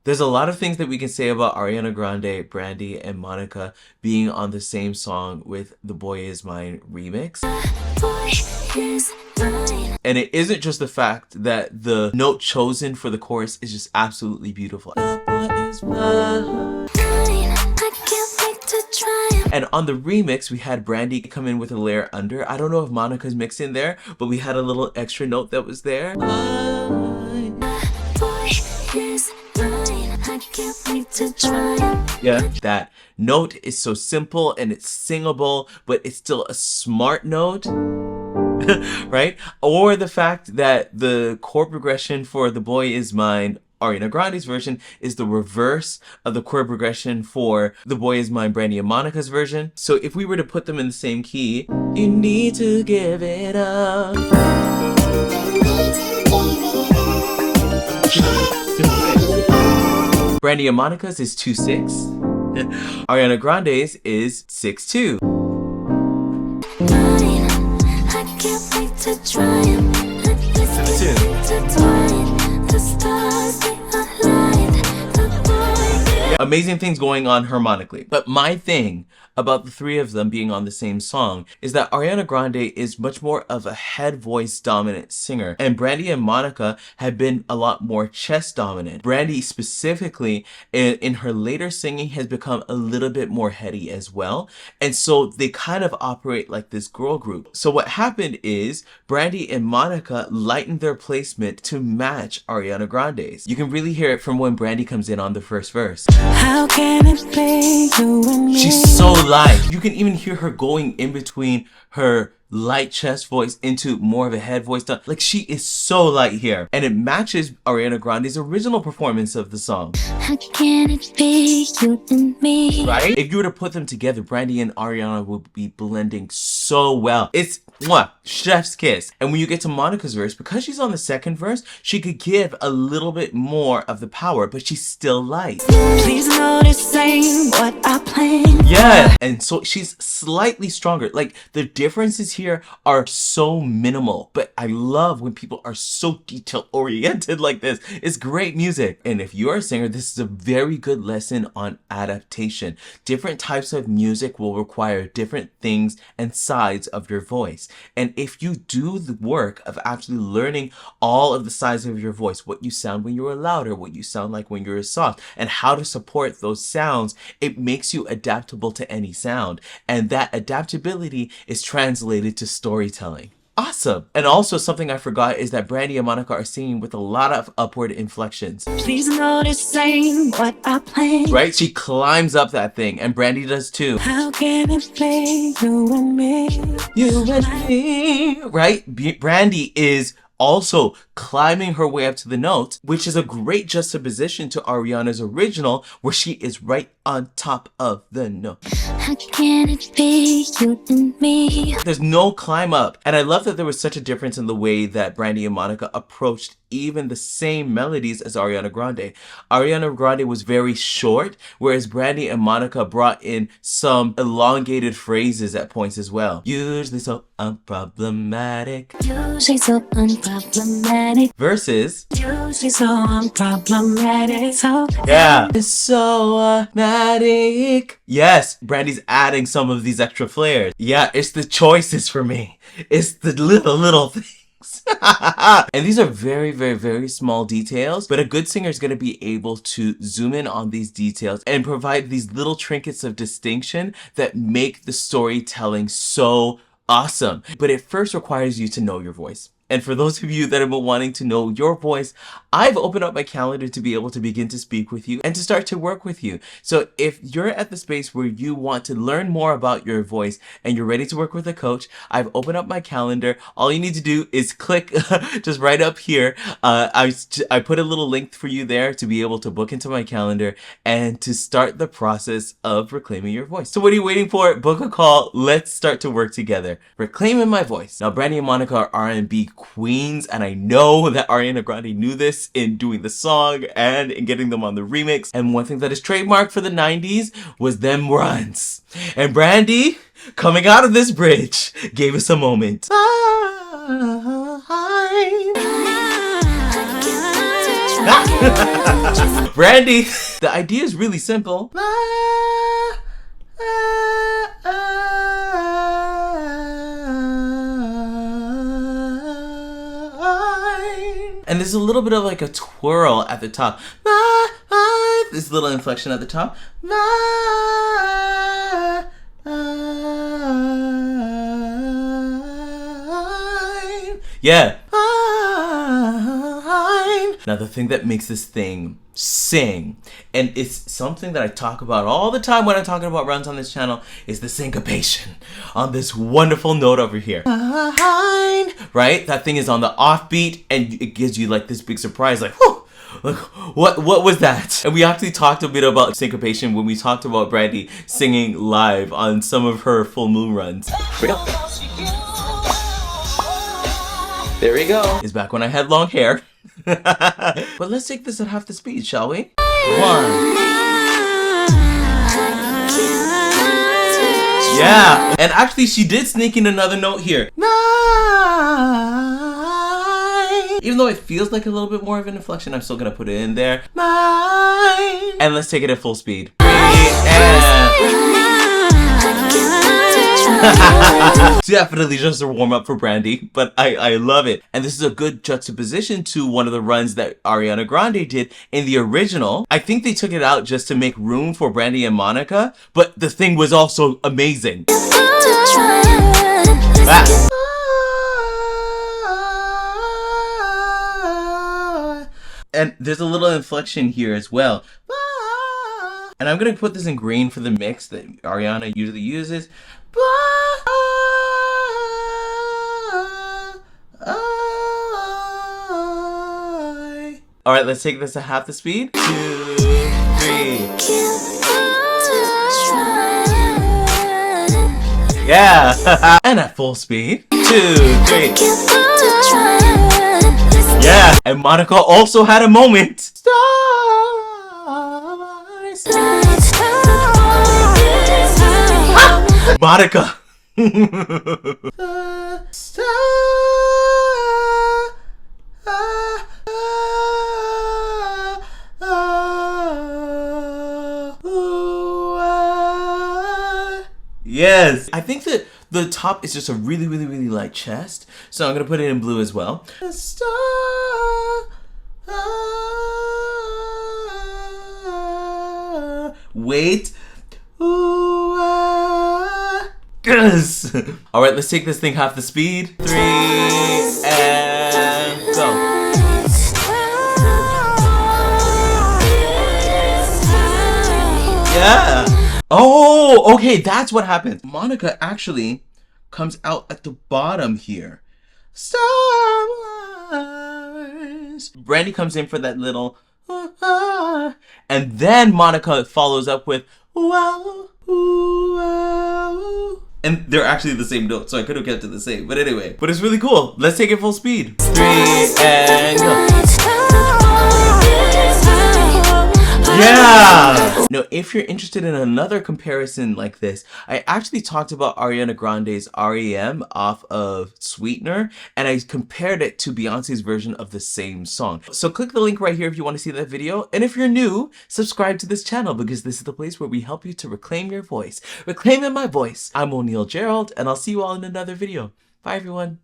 There's a lot of things that we can say about Ariana Grande, Brandy, and Monica being on the same song with the Boy Is Mine remix. Boy is mine. And it isn't just the fact that the note chosen for the chorus is just absolutely beautiful. The boy is mine. I can't wait to try him. And on the remix, we had Brandy come in with a layer under. I don't know if Monica's mixed in there, but we had a little extra note that was there. Boy is mine. I can't wait to try him. Yeah, that note is so simple and it's singable, but it's still a smart note. Right? Or the fact that the chord progression for The Boy Is Mine, Ariana Grande's version, is the reverse of the chord progression for The Boy Is Mine, Brandy and Monica's version. So if we were to put them in the same key, you need to give it up. Brandy and Monica's is 2/6. Ariana Grande's is 6/2. I can't wait to try him. Let's intertwine. The stars they align. The boy is Amazing things going on harmonically. But my thing about the three of them being on the same song is that Ariana Grande is much more of a head voice dominant singer, and Brandy and Monica have been a lot more chest dominant. Brandy specifically in her later singing has become a little bit more heady as well, and so they kind of operate like this girl group. So what happened is Brandy and Monica lightened their placement to match Ariana Grande's. You can really hear it from when Brandy comes in on the first verse. How can it be you and me? She's so light. You can even hear her going in between her light chest voice into more of a head voice. Like, she is so light here. And it matches Ariana Grande's original performance of the song. How can it be you and me? Right? If you were to put them together, Brandy and Ariana would be blending so well. It's mwah, chef's kiss. And when you get to Monica's verse, because she's on the second verse, she could give a little bit more of the power, but she's still light. Please notice ain't what I planned. Yeah, and so she's slightly stronger. Like, the differences here are so minimal, but I love when people are so detail oriented like this. It's great music. And if you're a singer, this is a very good lesson on adaptation. Different types of music will require different things and sides of your voice. And if you do the work of actually learning all of the sides of your voice, what you sound when you're louder, what you sound like when you're soft, and how to support those sounds, it makes you adaptable to any sound. And that adaptability is translated to storytelling. Awesome. And also something I forgot is that Brandy and Monica are singing with a lot of upward inflections. Please notice ain't what I planned. Right? She climbs up that thing, and Brandy does too. How can it be you and me? You and me. Right? Brandy is also climbing her way up to the notes, which is a great juxtaposition to Ariana's original, where she is right on top of the note. How can it be you and me? There's no climb up. And I love that there was such a difference in the way that Brandy and Monica approached even the same melodies as Ariana Grande. Ariana Grande was very short, whereas Brandy and Monica brought in some elongated phrases at points as well. Usually so unproblematic. Usually so unproblematic. Versus, Usually so unproblematic. So yeah, it's so automatic. Yes, Brandy's adding some of these extra flares. Yeah, it's the choices for me. It's the little things. And these are very, very, very small details, but a good singer is going to be able to zoom in on these details and provide these little trinkets of distinction that make the storytelling so awesome. But it first requires you to know your voice. And for those of you that have been wanting to know your voice, I've opened up my calendar to be able to begin to speak with you and to start to work with you. So if you're at the space where you want to learn more about your voice and you're ready to work with a coach, I've opened up my calendar. All you need to do is click just right up here. I put a little link for you there to be able to book into my calendar and to start the process of reclaiming your voice. So what are you waiting for? Book a call. Let's start to work together. Reclaiming my voice. Now, Brandy and Monica are R&B queens, and I know that Ariana Grande knew this in doing the song and in getting them on the remix. And one thing that is trademarked for the 90s was them runs. And Brandy, coming out of this bridge, gave us a moment. Brandy, the idea is really simple. And there's a little bit of like a twirl at the top. This little inflection at the top. Yeah. Now the thing that makes this thing sing, and it's something that I talk about all the time when I'm talking about runs on this channel, is the syncopation on this wonderful note over here. Right? That thing is on the offbeat, and it gives you like this big surprise, like, whew, like, what was that? And we actually talked a bit about syncopation when we talked about Brandy singing live on some of her full moon runs. There we go. Is back when I had long hair. But let's take this at half the speed, shall we? 1. Yeah. And actually, she did sneak in another note here. Even though it feels like a little bit more of an inflection, I'm still gonna put it in there. And let's take it at full speed. Definitely just a warm up for Brandy, but I love it. And this is a good juxtaposition to one of the runs that Ariana Grande did in the original. I think they took it out just to make room for Brandy and Monica, but the thing was also amazing. And there's a little inflection here as well. And I'm gonna put this in green for the mix that Ariana usually uses. All right, let's take this at half the speed. 2, 3. Yeah. And at full speed. 2, 3. Yeah. And Monica also had a moment. Monica. Yes. I think that the top is just a really, really, really light chest. So I'm going to put it in blue as well. Wait. Yes. All right, let's take this thing half the speed. 3 and go. Yeah. Oh, okay, that's what happens. Monica actually comes out at the bottom here. Stars. Brandy comes in for that little and then Monica follows up with wow. And they're actually the same note, so I could have kept it the same. But anyway, but it's really cool. Let's take it full speed. 3 and go. Yeah! Now, if you're interested in another comparison like this, I actually talked about Ariana Grande's REM off of Sweetener, and I compared it to Beyonce's version of the same song. So click the link right here if you want to see that video. And if you're new, subscribe to this channel because this is the place where we help you to reclaim your voice. Reclaiming my voice. I'm O'Neal Gerald, and I'll see you all in another video. Bye, everyone.